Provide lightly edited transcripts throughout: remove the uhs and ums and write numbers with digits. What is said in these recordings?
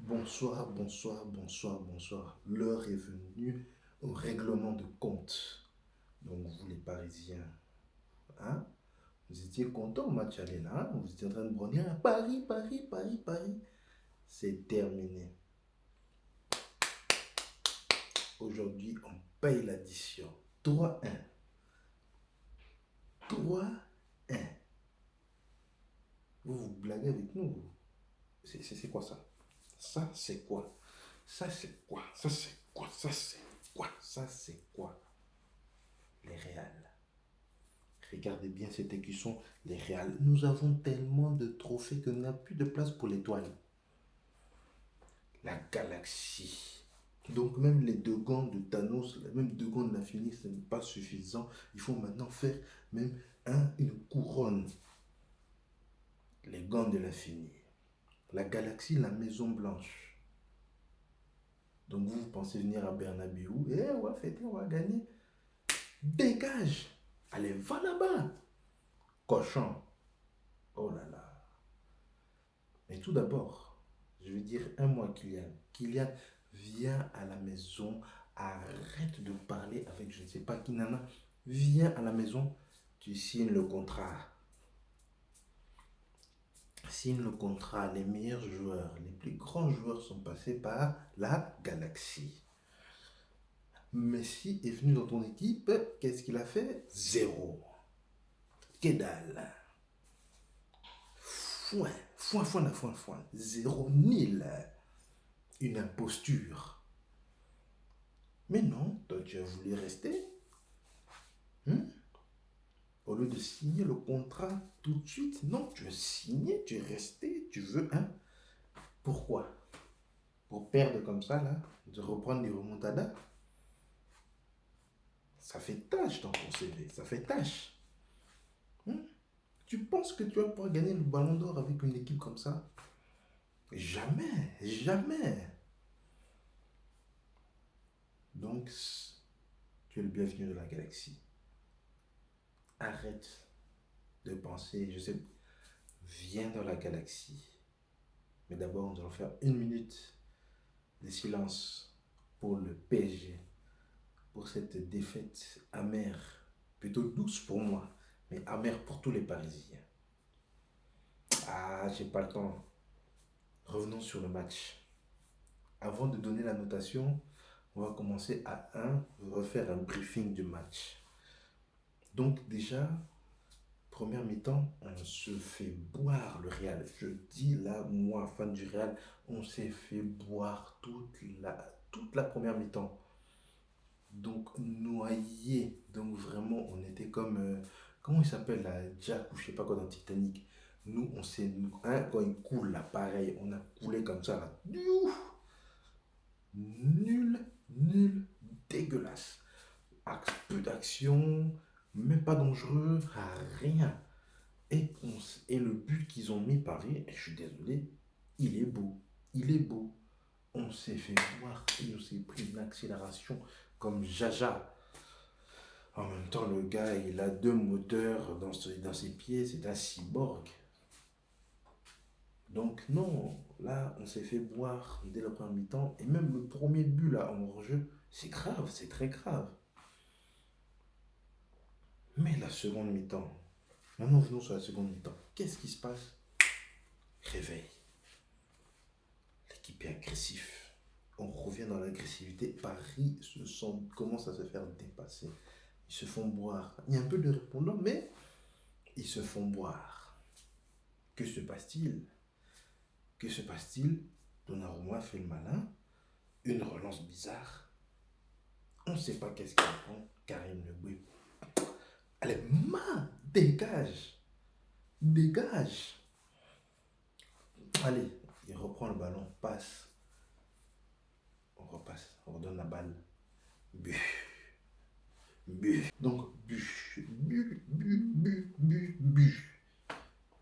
Bonsoir, bonsoir, bonsoir, bonsoir. L'heure est venue au règlement de compte. Donc vous les Parisiens, hein, vous étiez contents au match aller là, hein, vous étiez en train de brandir Paris, Paris, Paris, Paris. C'est terminé. Aujourd'hui, on paye l'addition. 3-1. 3-1. Vous blaguez avec nous, vous. C'est quoi ça? Ça, c'est quoi? Ça, c'est quoi? Ça, c'est quoi? Ça, c'est quoi? Ça, c'est quoi? Les Réals. Regardez bien cette écusson, les Réals. Nous avons tellement de trophées que nous n'avons plus de place pour l'étoile. La galaxie. Donc même les deux gants de Thanos, même deux gants de l'infini, ce n'est pas suffisant. Il faut maintenant faire même une couronne. Les gants de l'infini. La galaxie, la Maison Blanche. Donc vous pensez venir à Bernabéu, et on va fêter, on va gagner. Dégage. Allez, va là-bas. Cochon. Oh là là. Mais tout d'abord, je veux dire un mot à Kylian. Kylian, viens à la maison, arrête de parler avec je ne sais pas qui, nana. Viens à la maison, tu signes le contrat. Signe le contrat. Les meilleurs joueurs, les plus grands joueurs sont passés par la galaxie. Messi est venu dans ton équipe, qu'est-ce qu'il a fait? Zéro. Que dalle. Foin, foin, foin, foin, foin. Zéro, nil. Une imposture. Mais non, toi tu as voulu rester. Au lieu de signer le contrat tout de suite, non, tu veux signer, tu es resté, tu veux, Pourquoi? Pour perdre comme ça, là, de reprendre les remontadas? Ça fait tâche dans ton CV, ça fait tâche. Tu penses que tu vas pouvoir gagner le ballon d'or avec une équipe comme ça? Jamais, jamais. Donc, tu es le bienvenu de la galaxie. Arrête de penser, je sais, viens dans la galaxie. Mais d'abord, nous allons faire 1 minute de silence pour le PSG, pour cette défaite amère, plutôt douce pour moi, mais amère pour tous les Parisiens. Ah, j'ai pas le temps. Revenons sur le match. Avant de donner la notation, on va commencer à refaire un briefing du match. Donc déjà, première mi-temps, on se fait boire le Real. Je dis là, moi, fan du Real, on s'est fait boire toute la première mi-temps. Donc noyé. Donc vraiment, on était comme... comment il s'appelle là? Jack ou je sais pas quoi dans Titanic. Nous, on s'est... quand il coule là, pareil, on a coulé comme ça là. Nul, nul, dégueulasse. Peu d'action, même pas dangereux, rien. Et le but qu'ils ont mis Paris, et je suis désolé, il est beau. Il est beau. On s'est fait voir, il nous s'est pris une accélération comme Jaja. En même temps, le gars, il a 2 moteurs dans ses pieds, c'est un cyborg. Donc non, là, on s'est fait boire dès le premier mi-temps. Et même le premier but, là, en hors-jeu, c'est grave, c'est très grave. Mais la seconde mi-temps, maintenant venons sur la seconde mi-temps. Qu'est-ce qui se passe? Réveil. L'équipe est agressive. On revient dans l'agressivité. Paris commence à se faire dépasser. Ils se font boire. Il y a un peu de répondants, mais ils se font boire. Que se passe-t-il? Que se passe-t-il? Donnarumma fait le malin. Une relance bizarre. On ne sait pas qu'est-ce qu'il prend. Karim Le Boué. Allez, dégage. Dégage. Allez, il reprend le ballon, passe. On repasse, on redonne la balle. But. But. Donc, but.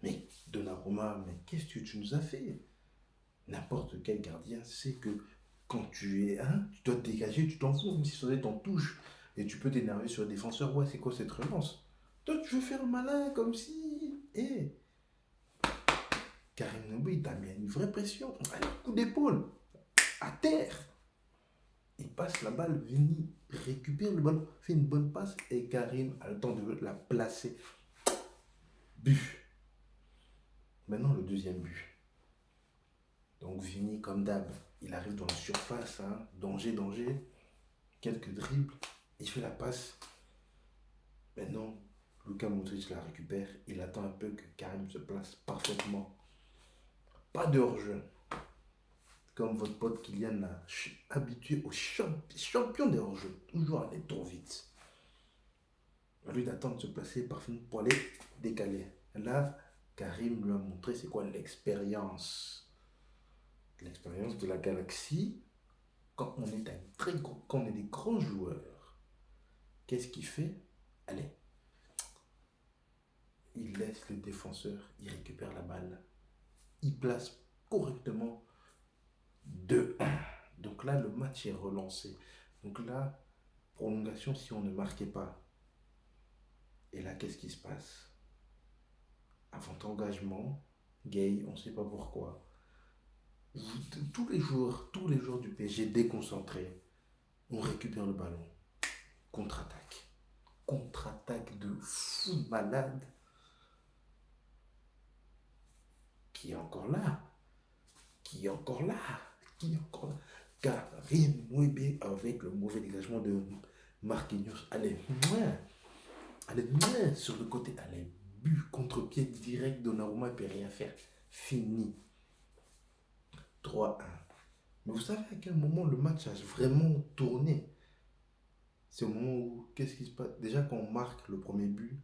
Mais Donnarumma, mais qu'est-ce que tu nous as fait? N'importe quel gardien sait que quand tu es tu dois te dégager, tu t'en fous, même si ça t'en touche. Et tu peux t'énerver sur le défenseur. Ouais, c'est quoi cette relance? Toi, tu veux faire le malin comme si... Karim Nobé, il t'a mis une vraie pression. Allez, coup d'épaule. À terre. Il passe la balle, Vini récupère le ballon, fait une bonne passe et Karim a le temps de la placer. But. Maintenant, le deuxième but. Donc, Vini, comme d'hab, il arrive dans la surface. Hein, danger, danger. Quelques dribbles. Il fait la passe. Maintenant, Luka Modric la récupère. Il attend un peu que Karim se place parfaitement. Pas de hors-jeu. Comme votre pote Kylian l'a habitué au champion des hors-jeux. Toujours aller trop vite. À lui d'attendre de se placer parfaitement pour aller décaler. Là, Karim lui a montré c'est quoi l'expérience. L'expérience de la galaxie. Quand on est quand on est des grands joueurs, qu'est-ce qu'il fait? Allez. Il laisse le défenseur, il récupère la balle. Il place correctement 2-1. Donc là, le match est relancé. Donc là, prolongation si on ne marquait pas. Et là, qu'est-ce qui se passe? Avant engagement, Gay, on ne sait pas pourquoi. Tous les joueurs du PSG déconcentrés, on récupère le ballon. Contre-attaque. Contre-attaque de fou malade. Qui est encore là? Qui est encore là? Qui est encore là? Karim Nobé avec le mauvais dégagement de Marquinhos. Allez, sur le côté. Allez, but, contre-pied direct, Donnarumma ne peut rien faire. Fini. 3-1. Mais vous savez à quel moment le match a vraiment tourné? C'est au moment où, qu'est-ce qui se passe? Déjà, quand on marque le premier but,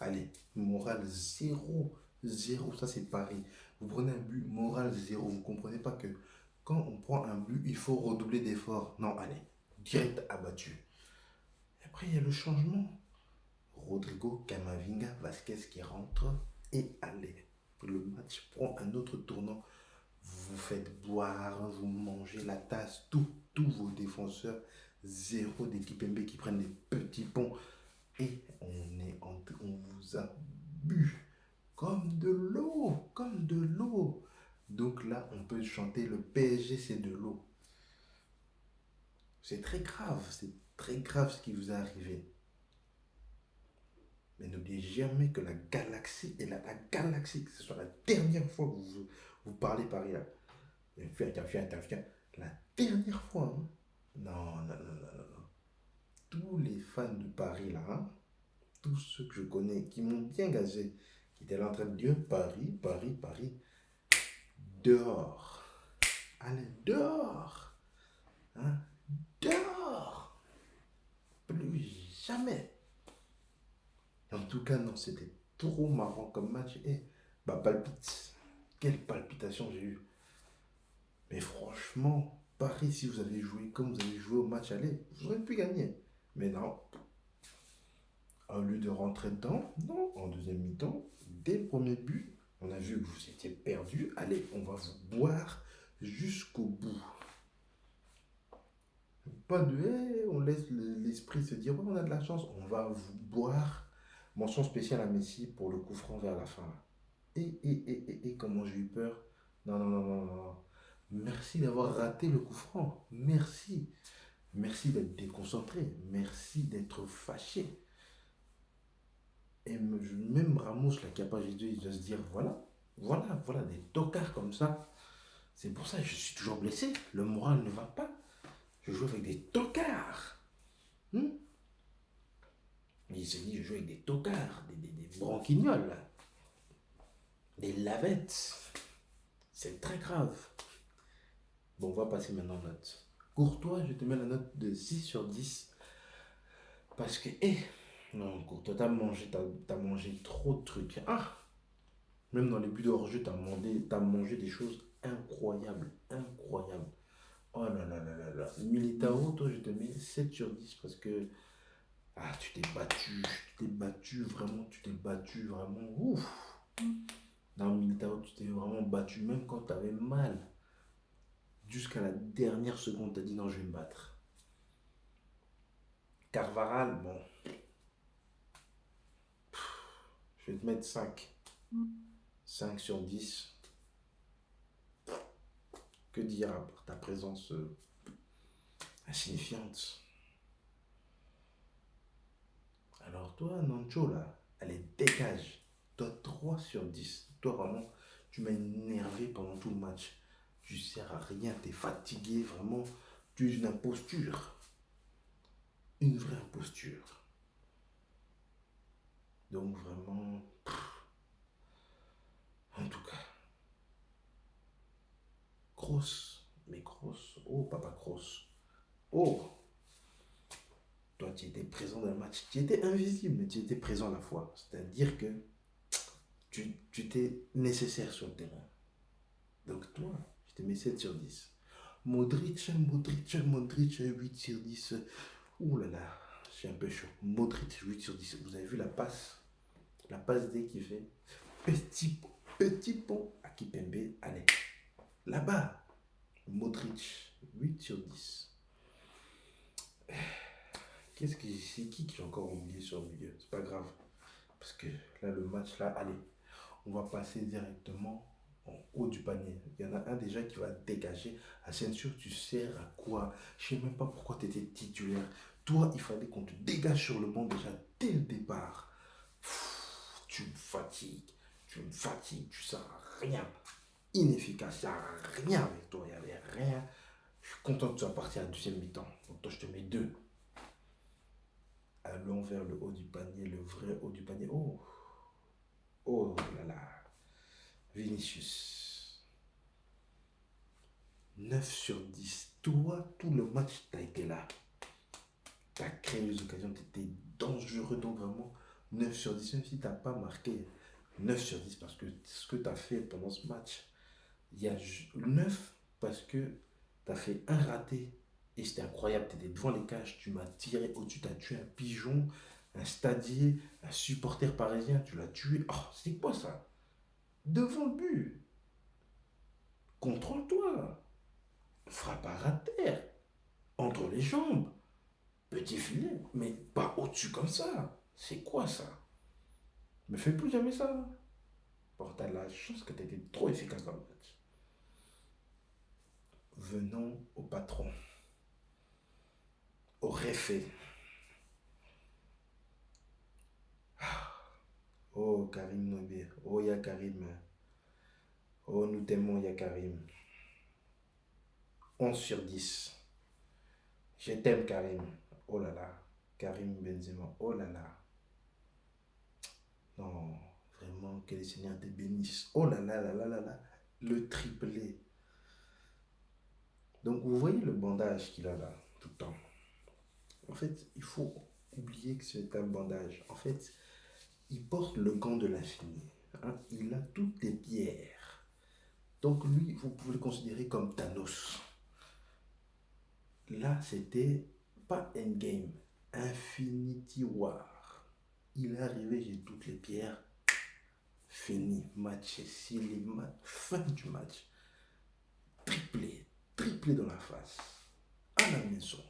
allez, morale 0. 0, ça c'est Paris. Vous prenez un but, morale 0. Vous ne comprenez pas que quand on prend un but, il faut redoubler d'efforts. Non, allez, direct abattu. Et après, il y a le changement. Rodrigo Camavinga Vasquez qui rentre. Et allez, le match prend un autre tournant. Vous faites boire, vous mangez la tasse, tous vos défenseurs. 0 d'équipe MB qui prennent des petits ponts. Et on vous a bu. Comme de l'eau, comme de l'eau. Donc là, on peut chanter le PSG, c'est de l'eau. C'est très grave ce qui vous est arrivé. Mais n'oubliez jamais que la galaxie est là. La galaxie, que ce soit la dernière fois que vous parlez Paris là. Viens. La dernière fois. Hein. Non. Tous les fans de Paris là, hein, tous ceux que je connais, qui m'ont bien gazé, qui étaient là en train de dire Paris, dehors. Allez, dehors. Hein? Dehors. Plus jamais. En tout cas, non, c'était trop marrant comme match. Et palpite. Quelle palpitation j'ai eue. Mais franchement, Paris, si vous avez joué comme vous avez joué au match aller, vous auriez pu gagner. Mais non. Au lieu de rentrer dedans, non, en deuxième mi-temps, dès le premier but, on a vu que vous étiez perdu. Allez, on va vous boire jusqu'au bout. Pas de on laisse l'esprit se dire, on a de la chance, on va vous boire. Mention spéciale à Messi pour le coup franc vers la fin. Et comment j'ai eu peur. Non. Merci d'avoir raté le coup franc. Merci. Merci d'être déconcentré. Merci d'être fâché. Et même Ramos, la capacité, il doit se dire, voilà, des tocards comme ça. C'est pour ça que je suis toujours blessé. Le moral ne va pas. Je joue avec des tocards. Il s'est dit, je joue avec des tocards, des branquignoles, des lavettes. C'est très grave. Bon, on va passer maintenant aux notes. Courtois, je te mets la note de 6 sur 10. Parce que, non, Courtois, t'as mangé trop de trucs. Même dans les buts de hors-jeu, t'as mangé des choses incroyables. Oh là. Militao, toi, je te mets 7 sur 10 parce que tu t'es battu vraiment. Ouf. Dans Militao, tu t'es vraiment battu, même quand tu avais mal. Jusqu'à la dernière seconde, tu as dit non, je vais me battre. Carvaral, bon. Je vais te mettre 5. 5 sur 10. Que dire à part ta présence insignifiante? Alors toi, Nancho, là, allez, dégage. Toi, 3 sur 10. Toi, vraiment, tu m'as énervé pendant tout le match. Tu sers à rien, t'es fatigué, vraiment. Tu es une imposture. Une vraie imposture. Donc vraiment, en tout cas, grosse, mais grosse. Oh, papa grosse. Oh, toi, tu étais présent dans le match. Tu étais invisible, mais tu étais présent à la fois. C'est-à-dire que tu étais nécessaire sur le terrain. Donc toi, je te mets 7 sur 10. Modric, 8 sur 10. Ouh là là, j'ai un peu chaud. Modric, 8 sur 10. Vous avez vu la passe? La passe D qui fait petit, petit pont à Kipembe. Allez, là-bas, Modric, 8 sur 10. C'est qui j'ai encore oublié sur le milieu? C'est pas grave. Parce que là, le match, là, allez, on va passer directement en haut du panier. Il y en a un déjà qui va dégager. Asensio, tu sers à quoi? Je sais même pas pourquoi tu étais titulaire. Toi, il fallait qu'on te dégage sur le banc déjà dès le départ. Pff, tu me fatigues. Tu sers à rien. Inefficace, ça sert à rien avec toi. Il n'y avait rien. Je suis content que tu sois parti à la deuxième mi-temps. Donc toi, je te mets 2. Allons vers le haut du panier, le vrai haut du panier. Oh, oh là là. Vinicius. 9 sur 10. Toi, tout le match, tu as été là. Tu as créé les occasions, tu étais dangereux. Donc vraiment, 9 sur 10. Même si tu n'as pas marqué 9 sur 10, parce que ce que tu as fait pendant ce match, il y a 9 parce que tu as fait un raté. Et c'était incroyable. Tu étais devant les cages, tu m'as tiré au-dessus, tu as tué un pigeon, un stadier, un supporter parisien, tu l'as tué. Oh, c'est quoi ça? Devant le but. Contrôle-toi. Frappe à terre. Entre les jambes. Petit filet. Mais pas au-dessus comme ça. C'est quoi ça? Me fais plus jamais ça. Bon, t'as la chance que t'étais trop efficace dans le match. Venons au patron. Au réfé. Oh, Karim Nobé. Oh, ya Karim. Oh, nous t'aimons, ya Karim. 11 sur 10. Je t'aime, Karim. Oh là là. Karim Benzema. Oh là là. Non, vraiment, que le Seigneur te bénisse. Oh là là là là là là. Le triplé. Donc, vous voyez le bandage qu'il a là, tout le temps. En fait, il faut oublier que c'est un bandage. En fait, il porte le gant de l'infini. Hein. Il a toutes les pierres. Donc, lui, vous pouvez le considérer comme Thanos. Là, c'était pas Endgame, Infinity War. Il est arrivé, j'ai toutes les pierres. Fini, match, fin du match. Triplé, triplé dans la face. À la maison.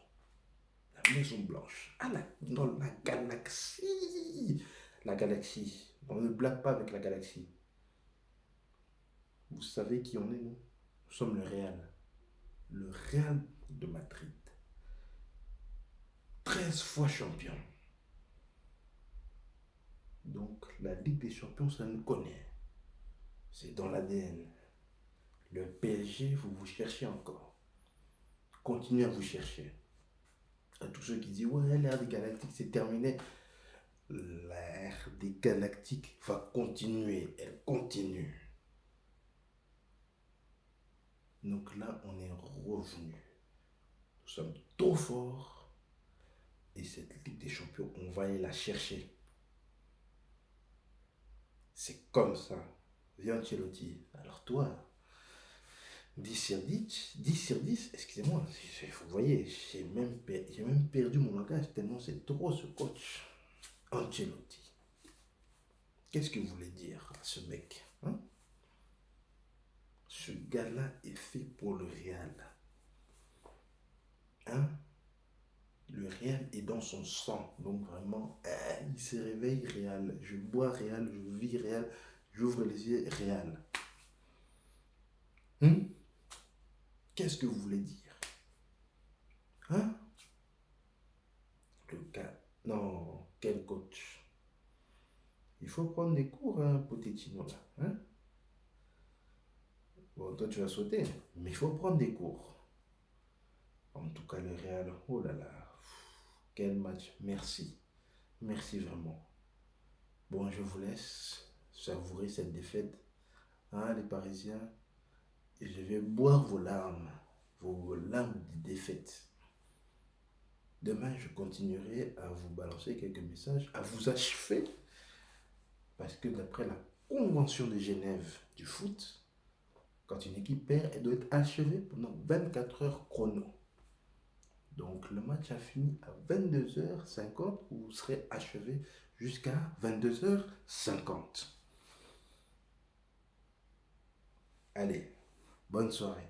La maison blanche. Dans la galaxie. La galaxie. On ne blague pas avec la galaxie. Vous savez qui on est, nous? Nous sommes le Real. Le Real de Madrid. 13 fois champion. Donc, la Ligue des Champions, ça nous connaît. C'est dans l'ADN. Le PSG, vous cherchez encore. Continuez à vous chercher. À tous ceux qui disent, ouais, l'ère des Galactiques, c'est terminé. L'ère des Galactiques va continuer. Elle continue. Donc là, on est revenu. Nous sommes trop forts. Et cette Ligue des Champions, on va aller la chercher. C'est comme ça. Viens, Ancelotti. Alors toi, 10 sur 10, 10 sur 10, excusez-moi, vous voyez, j'ai même perdu mon langage tellement c'est trop ce coach. Ancelotti. Qu'est-ce que vous voulez dire à ce mec, hein? Ce gars-là est fait pour le Real. Hein? Le Real est dans son sang. Donc vraiment, il se réveille Real. Je bois Real, je vis Real, j'ouvre les yeux Real. Qu'est-ce que vous voulez dire? Hein? Le gars, non, quel coach? Il faut prendre des cours, hein, Pochettino, là. Hein? Bon, toi, tu vas sauter, mais il faut prendre des cours. En tout cas, le Real, oh là là, quel match. Merci. Merci vraiment. Bon, je vous laisse savourer cette défaite. Hein, les Parisiens, et je vais boire vos larmes de défaite. Demain, je continuerai à vous balancer quelques messages, à vous achever, parce que d'après la Convention de Genève du foot, quand une équipe perd, elle doit être achevée pendant 24 heures chrono. Donc le match a fini à 22h50, vous serez achevé jusqu'à 22h50. Allez, bonne soirée.